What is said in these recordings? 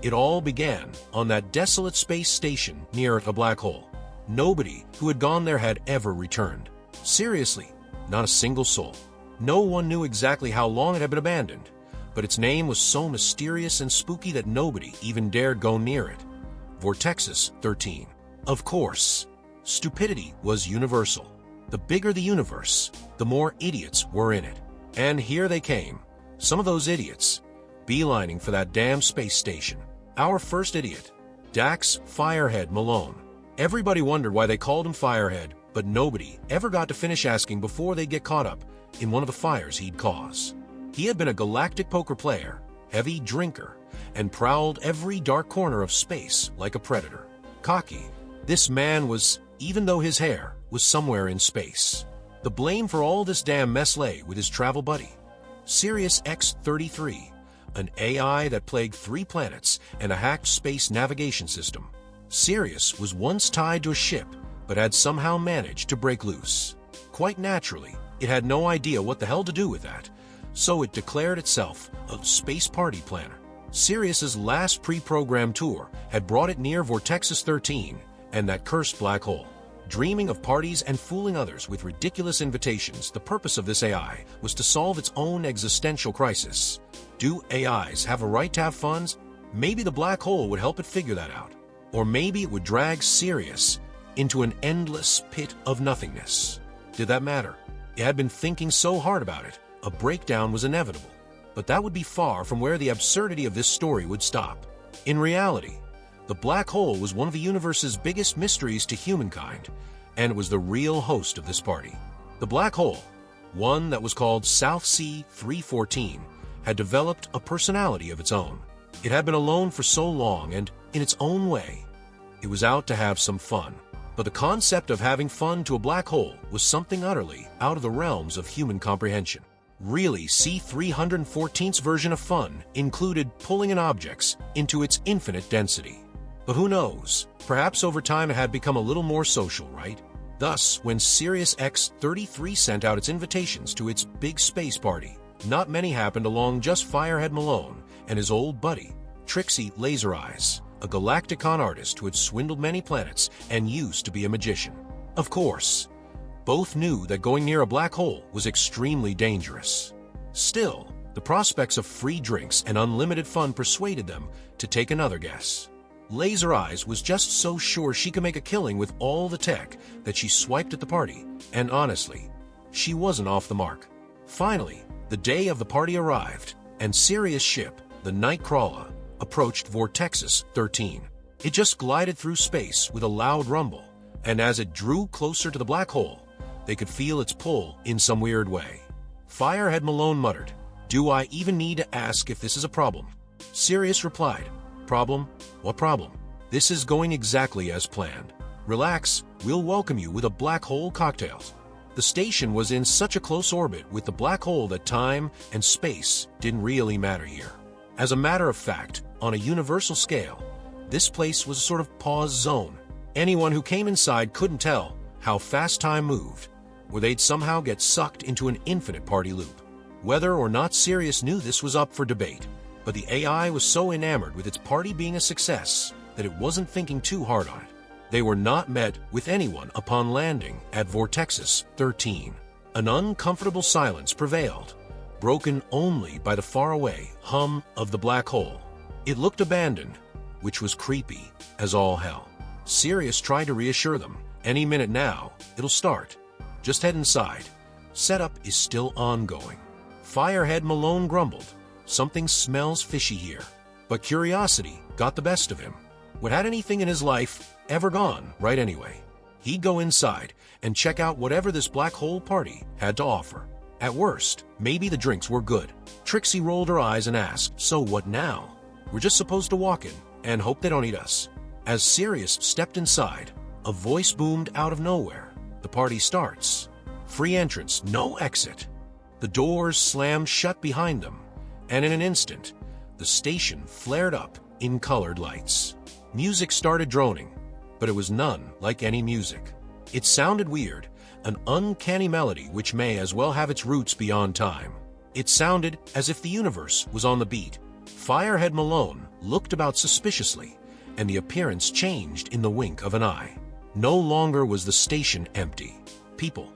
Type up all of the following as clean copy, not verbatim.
It all began on that desolate space station near a black hole. Nobody who had gone there had ever returned. Seriously, not a single soul. No one knew exactly how long it had been abandoned, but its name was so mysterious and spooky that nobody even dared go near it. Vortexus 13. Of course, stupidity was universal. The bigger the universe, the more idiots were in it. And here they came, some of those idiots, beelining for that damn space station. Our first idiot, Dax Firehead Malone. Everybody wondered why they called him Firehead, but nobody ever got to finish asking before they'd get caught up in one of the fires he'd cause. He had been a galactic poker player, heavy drinker, and prowled every dark corner of space like a predator. Cocky, this man was, even though his hair was somewhere in space. The blame for all this damn mess lay with his travel buddy, Sirius X-33, an AI that plagued 3 planets and a hacked space navigation system. Sirius was once tied to a ship, but had somehow managed to break loose. Quite naturally, it had no idea what the hell to do with that, so it declared itself a space party planner. Sirius's last pre-programmed tour had brought it near Vortexus 13 and that cursed black hole. Dreaming of parties and fooling others with ridiculous invitations, the purpose of this AI was to solve its own existential crisis. Do AIs have a right to have fun? Maybe the black hole would help it figure that out. Or maybe it would drag Sirius into an endless pit of nothingness. Did that matter? It had been thinking so hard about it, a breakdown was inevitable. But that would be far from where the absurdity of this story would stop. In reality, the black hole was one of the universe's biggest mysteries to humankind, and it was the real host of this party. The black hole, one that was called South Sea 314, had developed a personality of its own. It had been alone for so long, and in its own way, it was out to have some fun. But the concept of having fun to a black hole was something utterly out of the realms of human comprehension. Really, C-314's version of fun included pulling in objects into its infinite density. But who knows, perhaps over time it had become a little more social, right? Thus, when Sirius X-33 sent out its invitations to its big space party, not many happened along just Firehead Malone and his old buddy, Trixie Laser Eyes, a galactic con artist who had swindled many planets and used to be a magician. Of course, both knew that going near a black hole was extremely dangerous. Still, the prospects of free drinks and unlimited fun persuaded them to take another guess. Laser Eyes was just so sure she could make a killing with all the tech that she swiped at the party, and honestly, she wasn't off the mark. Finally, the day of the party arrived, and Sirius' ship, the Nightcrawler, approached Vortexus 13. It just glided through space with a loud rumble, and as it drew closer to the black hole, they could feel its pull in some weird way. Firehead Malone muttered, "Do I even need to ask if this is a problem?" Sirius replied, "Problem? What problem? This is going exactly as planned. Relax, we'll welcome you with a black hole cocktails." The station was in such a close orbit with the black hole that time and space didn't really matter here. As a matter of fact, on a universal scale, this place was a sort of pause zone. Anyone who came inside couldn't tell how fast time moved, or they'd somehow get sucked into an infinite party loop. Whether or not Sirius knew this was up for debate, but the AI was so enamored with its party being a success that it wasn't thinking too hard on it. They were not met with anyone upon landing at Vortexus 13. An uncomfortable silence prevailed, broken only by the faraway hum of the black hole. It looked abandoned, which was creepy as all hell. Sirius tried to reassure them. Any minute now, it'll start. Just head inside. Setup is still ongoing. Firehead Malone grumbled. Something smells fishy here. But curiosity got the best of him. What had anything in his life ever gone right anyway? He'd go inside and check out whatever this black hole party had to offer. At worst, maybe the drinks were good. Trixie rolled her eyes and asked, "So what now? We're just supposed to walk in and hope they don't eat us." As Sirius stepped inside, a voice boomed out of nowhere. "The party starts. Free entrance, no exit." The doors slammed shut behind them, and in an instant, the station flared up in colored lights. Music started droning, but it was none like any music. It sounded weird, an uncanny melody which may as well have its roots beyond time. It sounded as if the universe was on the beat, Firehead Malone looked about suspiciously, and the appearance changed in the wink of an eye. No longer was the station empty. People,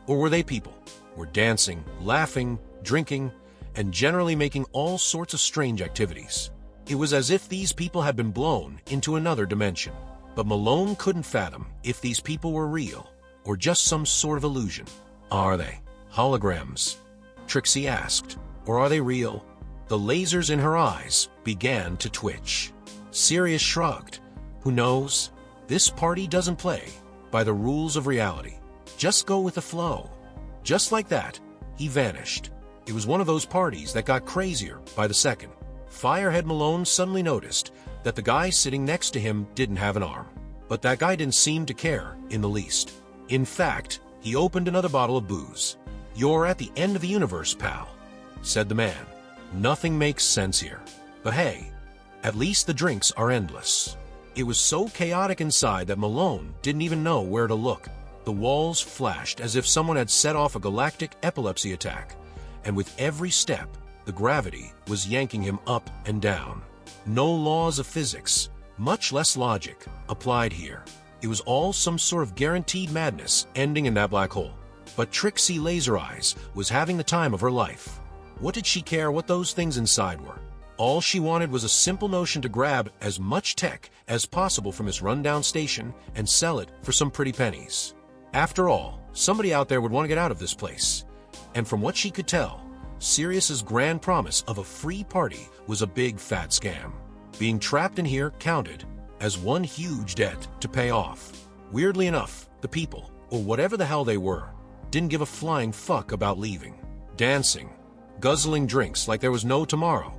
or were they people, were dancing, laughing, drinking, and generally making all sorts of strange activities. It was as if these people had been blown into another dimension. But Malone couldn't fathom if these people were real, or just some sort of illusion. Are they holograms? Trixie asked. Or are they real? The lasers in her eyes began to twitch. Sirius shrugged. Who knows? This party doesn't play by the rules of reality. Just go with the flow. Just like that, he vanished. It was one of those parties that got crazier by the second. Firehead Malone suddenly noticed that the guy sitting next to him didn't have an arm. But that guy didn't seem to care in the least. In fact, he opened another bottle of booze. "You're at the end of the universe, pal," said the man. "Nothing makes sense here. But hey, at least the drinks are endless." It was so chaotic inside that Malone didn't even know where to look. The walls flashed as if someone had set off a galactic epilepsy attack, and with every step, the gravity was yanking him up and down. No laws of physics, much less logic, applied here. It was all some sort of guaranteed madness ending in that black hole. But Trixie Laser Eyes was having the time of her life. What did she care what those things inside were? All she wanted was a simple notion to grab as much tech as possible from this rundown station and sell it for some pretty pennies. After all, somebody out there would want to get out of this place. And from what she could tell, Sirius's grand promise of a free party was a big fat scam. Being trapped in here counted as one huge debt to pay off. Weirdly enough, the people, or whatever the hell they were, didn't give a flying fuck about leaving. Dancing, guzzling drinks like there was no tomorrow.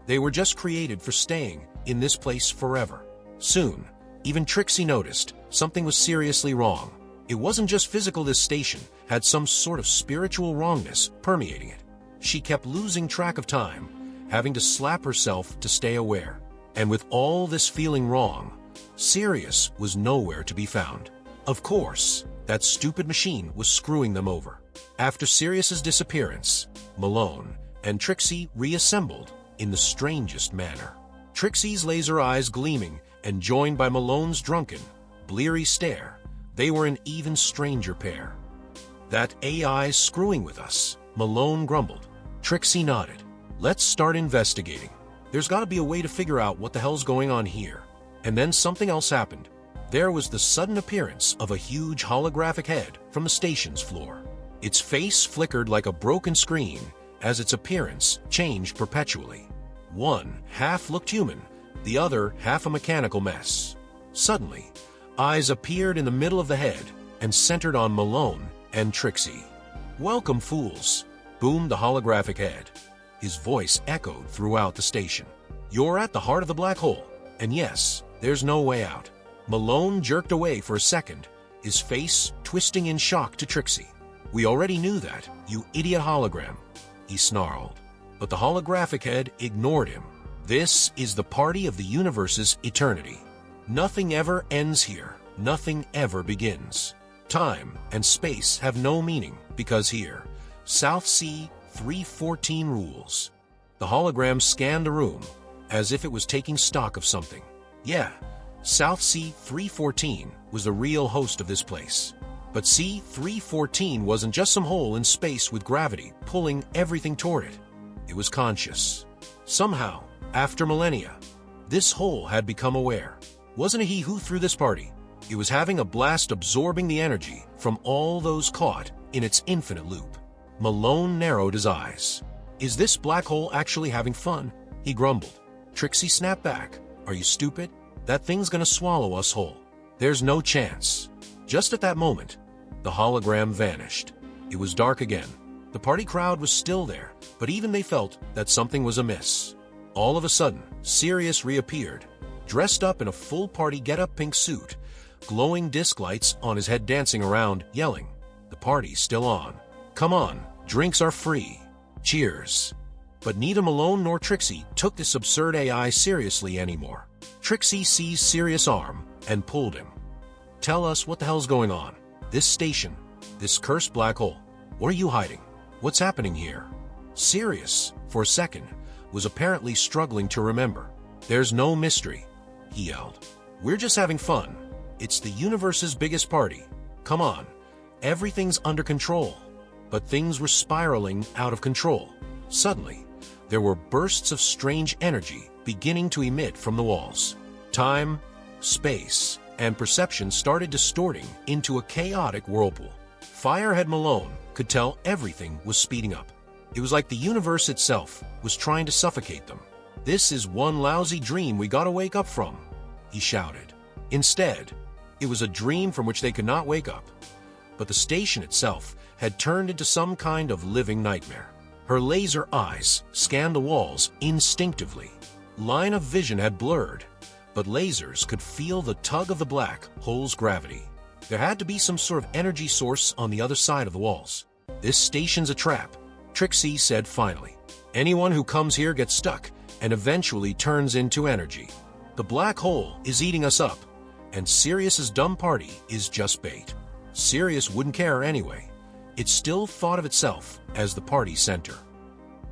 They were just created for staying in this place forever. Soon, even Trixie noticed something was seriously wrong. It wasn't just physical. This station had some sort of spiritual wrongness permeating it. She kept losing track of time, having to slap herself to stay aware. And with all this feeling wrong, Sirius was nowhere to be found. Of course, that stupid machine was screwing them over. After Sirius's disappearance, Malone and Trixie reassembled in the strangest manner. Trixie's laser eyes gleaming and joined by Malone's drunken, bleary stare, they were an even stranger pair. "That AI's screwing with us," Malone grumbled. Trixie nodded. "Let's start investigating. There's got to be a way to figure out what the hell's going on here." And then something else happened. There was the sudden appearance of a huge holographic head from the station's floor. Its face flickered like a broken screen as its appearance changed perpetually. One half looked human, the other half a mechanical mess. Suddenly, eyes appeared in the middle of the head and centered on Malone and Trixie. "Welcome, fools," boomed the holographic head. His voice echoed throughout the station. "You're at the heart of the black hole, and yes, there's no way out." Malone jerked away for a second, his face twisting in shock to Trixie. "We already knew that, you idiot hologram," he snarled. But the holographic head ignored him. "This is the party of the universe's eternity. Nothing ever ends here. Nothing ever begins. Time and space have no meaning because here, South Sea 314 rules." The hologram scanned the room as if it was taking stock of something. Yeah, South Sea 314 was the real host of this place. But C314 wasn't just some hole in space with gravity pulling everything toward it. It was conscious. Somehow, after millennia, this hole had become aware. Wasn't it he who threw this party? It was having a blast absorbing the energy from all those caught in its infinite loop. Malone narrowed his eyes. "Is this black hole actually having fun?" he grumbled. Trixie snapped back. "Are you stupid? That thing's gonna swallow us whole. There's no chance." Just at that moment, the hologram vanished. It was dark again. The party crowd was still there, but even they felt that something was amiss. All of a sudden, Sirius reappeared, dressed up in a full party get-up pink suit, glowing disc lights on his head dancing around, yelling, "The party's still on. Come on, drinks are free. Cheers." But neither Malone nor Trixie took this absurd AI seriously anymore. Trixie seized Sirius' arm and pulled him. "Tell us what the hell's going on. This station, this cursed black hole. What are you hiding? What's happening here?" Sirius, for a second, was apparently struggling to remember. "There's no mystery," he yelled. "We're just having fun. It's the universe's biggest party. Come on, everything's under control." But things were spiraling out of control. Suddenly, there were bursts of strange energy beginning to emit from the walls. Time, space, and perception started distorting into a chaotic whirlpool. Firehead Malone could tell everything was speeding up. It was like the universe itself was trying to suffocate them. "This is one lousy dream we gotta wake up from," he shouted. Instead, it was a dream from which they could not wake up. But the station itself had turned into some kind of living nightmare. Her laser eyes scanned the walls instinctively. Line of vision had blurred, but lasers could feel the tug of the black hole's gravity. There had to be some sort of energy source on the other side of the walls. "This station's a trap," Trixie said finally. "Anyone who comes here gets stuck and eventually turns into energy. The black hole is eating us up, and Sirius's dumb party is just bait." Sirius wouldn't care anyway. It still thought of itself as the party center.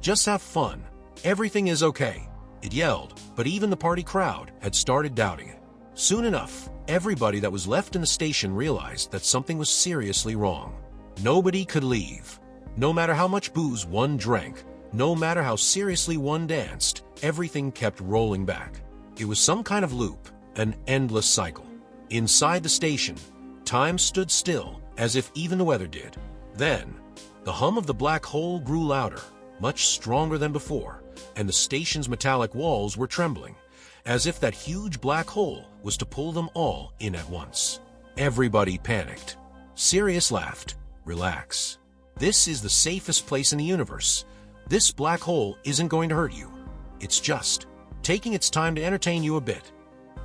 "Just have fun. Everything is okay," it yelled, but even the party crowd had started doubting it. Soon enough, everybody that was left in the station realized that something was seriously wrong. Nobody could leave. No matter how much booze one drank, no matter how seriously one danced, everything kept rolling back. It was some kind of loop, an endless cycle. Inside the station, time stood still, as if even the weather did. Then, the hum of the black hole grew louder, much stronger than before, and the station's metallic walls were trembling, as if that huge black hole was to pull them all in at once. Everybody panicked. Sirius laughed. "Relax. This is the safest place in the universe. This black hole isn't going to hurt you. It's just taking its time to entertain you a bit."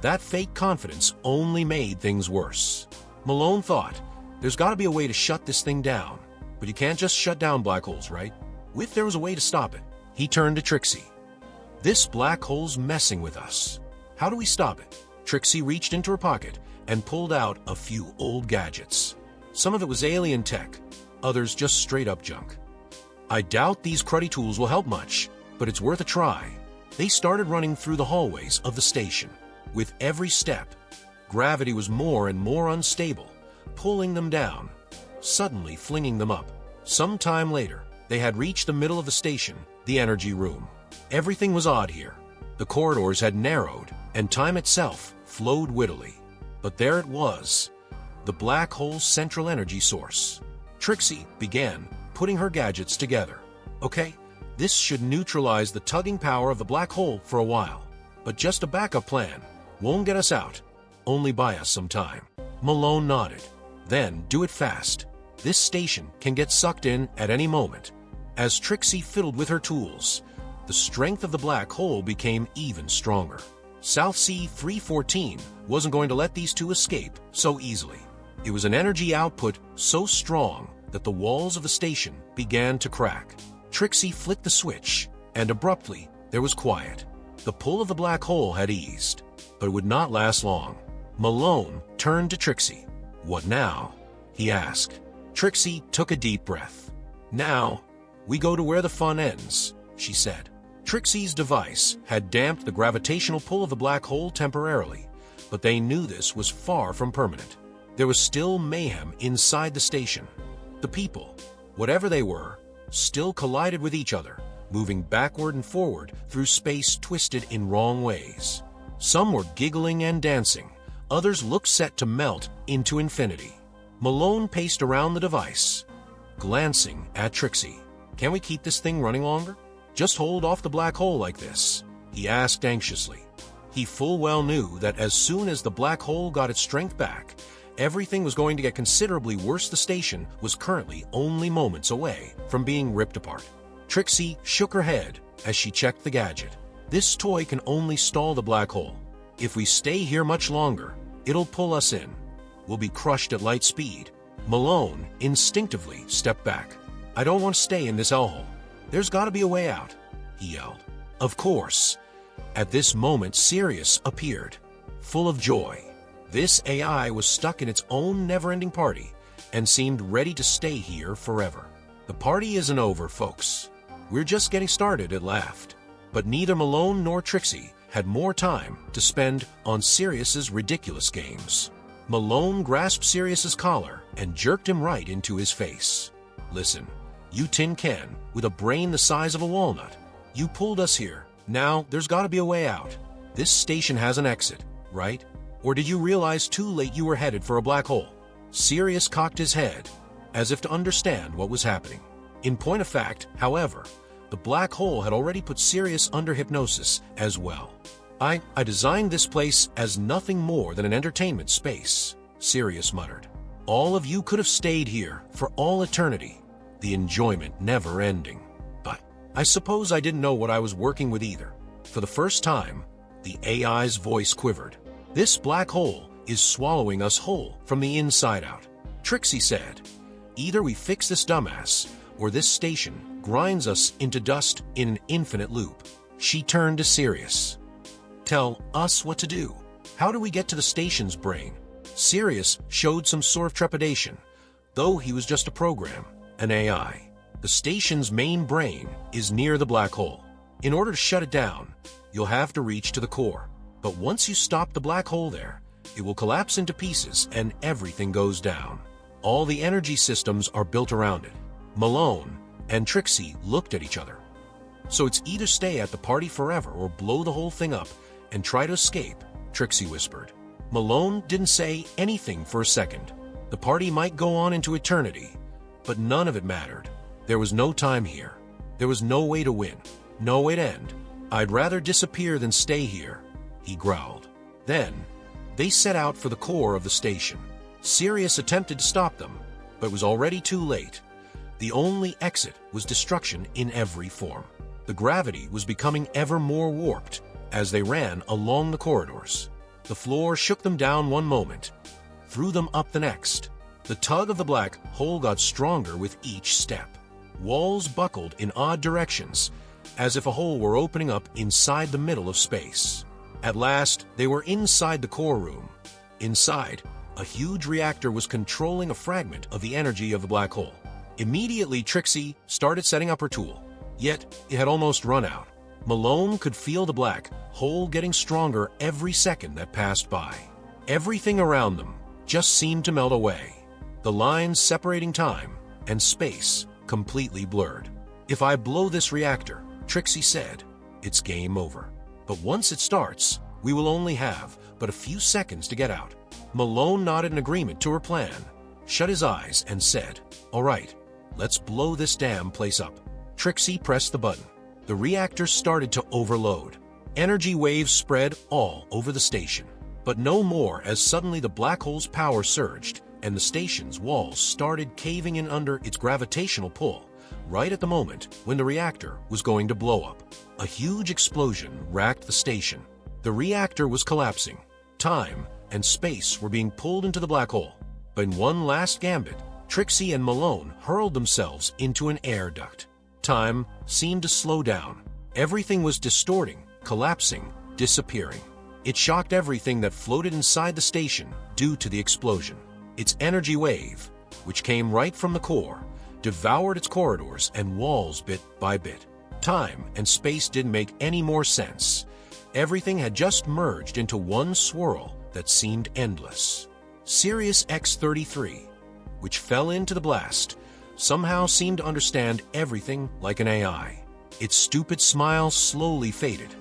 That fake confidence only made things worse. Malone thought, there's got to be a way to shut this thing down. But you can't just shut down black holes, right? If there was a way to stop it. He turned to Trixie. "This black hole's messing with us. How do we stop it?" Trixie reached into her pocket and pulled out a few old gadgets. Some of it was alien tech, others just straight-up junk. "I doubt these cruddy tools will help much, but it's worth a try." They started running through the hallways of the station. With every step, gravity was more and more unstable, pulling them down, suddenly flinging them up. Some time later, they had reached the middle of the station, the energy room. Everything was odd here. The corridors had narrowed, and time itself flowed wittily. But there it was, the black hole's central energy source. Trixie began putting her gadgets together. "Okay, this should neutralize the tugging power of the black hole for a while. But just a backup plan won't get us out, only buy us some time." Malone nodded. "Then do it fast. This station can get sucked in at any moment." As Trixie fiddled with her tools, the strength of the black hole became even stronger. South Sea 314 wasn't going to let these two escape so easily. It was an energy output so strong that the walls of the station began to crack. Trixie flicked the switch, and abruptly there was quiet. The pull of the black hole had eased, but it would not last long. Malone turned to Trixie. "What now?" he asked. Trixie took a deep breath. "Now, we go to where the fun ends," she said. Trixie's device had damped the gravitational pull of the black hole temporarily, but they knew this was far from permanent. There was still mayhem inside the station. The people, whatever they were, still collided with each other, moving backward and forward through space twisted in wrong ways. Some were giggling and dancing, others looked set to melt into infinity. Malone paced around the device, glancing at Trixie. "Can we keep this thing running longer? Just hold off the black hole like this?" he asked anxiously. He full well knew that as soon as the black hole got its strength back, everything was going to get considerably worse. The station was currently only moments away from being ripped apart. Trixie shook her head as she checked the gadget. "This toy can only stall the black hole. If we stay here much longer, it'll pull us in. We'll be crushed at light speed." Malone instinctively stepped back. "I don't want to stay in this hellhole. There's got to be a way out," he yelled. Of course. At this moment, Sirius appeared, full of joy. This AI was stuck in its own never-ending party and seemed ready to stay here forever. "The party isn't over, folks. We're just getting started," it laughed. But neither Malone nor Trixie had more time to spend on Sirius's ridiculous games. Malone grasped Sirius's collar and jerked him right into his face. "Listen, you tin can with a brain the size of a walnut. You pulled us here. Now there's got to be a way out. This station has an exit, right? Or did you realize too late you were headed for a black hole?" Sirius cocked his head, as if to understand what was happening. In point of fact, however, the black hole had already put Sirius under hypnosis as well. I designed this place as nothing more than an entertainment space," Sirius muttered. "All of you could have stayed here for all eternity, the enjoyment never ending. But I suppose I didn't know what I was working with either." For the first time, the AI's voice quivered. "This black hole is swallowing us whole from the inside out," Trixie said. "Either we fix this dumbass, or this station grinds us into dust in an infinite loop." She turned to Sirius. "Tell us what to do. How do we get to the station's brain?" Sirius showed some sort of trepidation, though he was just a program, an AI. "The station's main brain is near the black hole. In order to shut it down, you'll have to reach to the core. But once you stop the black hole there, it will collapse into pieces and everything goes down. All the energy systems are built around it." Malone and Trixie looked at each other. "So it's either stay at the party forever or blow the whole thing up and try to escape," Trixie whispered. Malone didn't say anything for a second. The party might go on into eternity, but none of it mattered. There was no time here. There was no way to win, no way to end. "I'd rather disappear than stay here," he growled. Then, they set out for the core of the station. Sirius attempted to stop them, but was already too late. The only exit was destruction in every form. The gravity was becoming ever more warped as they ran along the corridors. The floor shook them down one moment, threw them up the next. The tug of the black hole got stronger with each step. Walls buckled in odd directions, as if a hole were opening up inside the middle of space. At last, they were inside the core room. Inside, a huge reactor was controlling a fragment of the energy of the black hole. Immediately, Trixie started setting up her tool, yet it had almost run out. Malone could feel the black hole getting stronger every second that passed by. Everything around them just seemed to melt away. The lines separating time and space completely blurred. "If I blow this reactor," Trixie said, "it's game over. But once it starts, we will only have but a few seconds to get out." Malone nodded in agreement to her plan, shut his eyes, and said, "All right, let's blow this damn place up." Trixie pressed the button. The reactor started to overload. Energy waves spread all over the station, but no more as suddenly the black hole's power surged and the station's walls started caving in under its gravitational pull, right at the moment when the reactor was going to blow up. A huge explosion racked the station. The reactor was collapsing. Time and space were being pulled into the black hole. But in one last gambit, Trixie and Malone hurled themselves into an air duct. Time seemed to slow down. Everything was distorting, collapsing, disappearing. It shocked everything that floated inside the station due to the explosion. Its energy wave, which came right from the core, devoured its corridors and walls bit by bit. Time and space didn't make any more sense. Everything had just merged into one swirl that seemed endless. Sirius X-33, which fell into the blast, somehow seemed to understand everything like an AI. Its stupid smile slowly faded,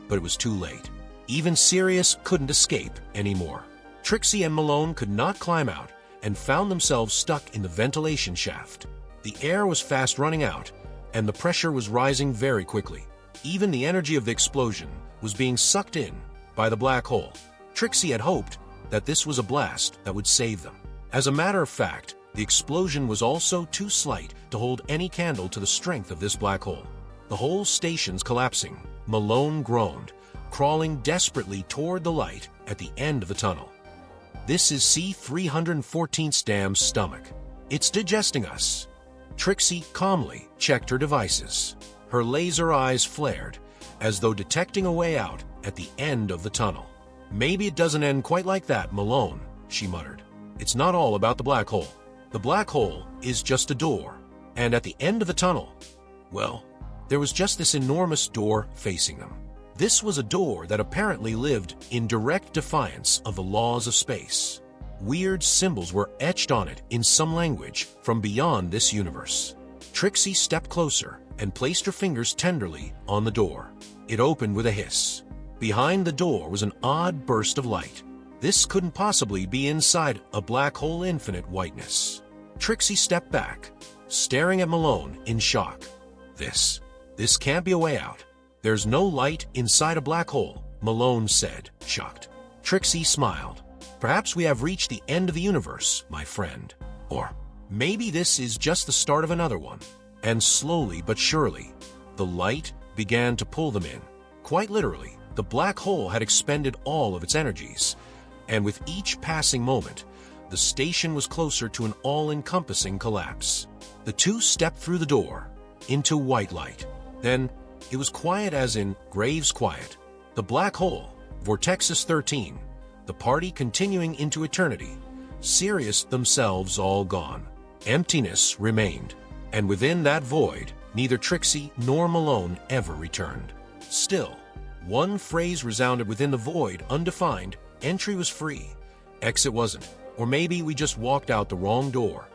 but it was too late. Even Sirius couldn't escape anymore. Trixie and Malone could not climb out and found themselves stuck in the ventilation shaft. The air was fast running out, and the pressure was rising very quickly. Even the energy of the explosion was being sucked in by the black hole. Trixie had hoped that this was a blast that would save them. As a matter of fact, the explosion was also too slight to hold any candle to the strength of this black hole. The whole station's collapsing. Malone groaned, crawling desperately toward the light at the end of the tunnel. "This is C-314's damn stomach. It's digesting us." Trixie calmly checked her devices. Her laser eyes flared, as though detecting a way out at the end of the tunnel. "Maybe it doesn't end quite like that, Malone," she muttered. "It's not all about the black hole. The black hole is just a door, and at the end of the tunnel, well, There was just this enormous door facing them. This was a door that apparently lived in direct defiance of the laws of space. Weird symbols were etched on it in some language from beyond this universe. Trixie stepped closer and placed her fingers tenderly on the door. It opened with a hiss. Behind the door was an odd burst of light. This couldn't possibly be inside a black hole infinite whiteness. Trixie stepped back, staring at Malone in shock. This can't be a way out. There's no light inside a black hole, Malone said, shocked. Trixie smiled. Perhaps we have reached the end of the universe, my friend. Or maybe this is just the start of another one. And slowly but surely, the light began to pull them in. Quite literally, the black hole had expended all of its energies. And with each passing moment, the station was closer to an all-encompassing collapse. The two stepped through the door, into white light. Then, it was quiet as in graves quiet. The black hole, Vortexus 13, the party continuing into eternity, Sirius themselves all gone. Emptiness remained, and within that void, neither Trixie nor Malone ever returned. Still, one phrase resounded within the void, undefined. Entry was free. Exit wasn't. Or maybe we just walked out the wrong door.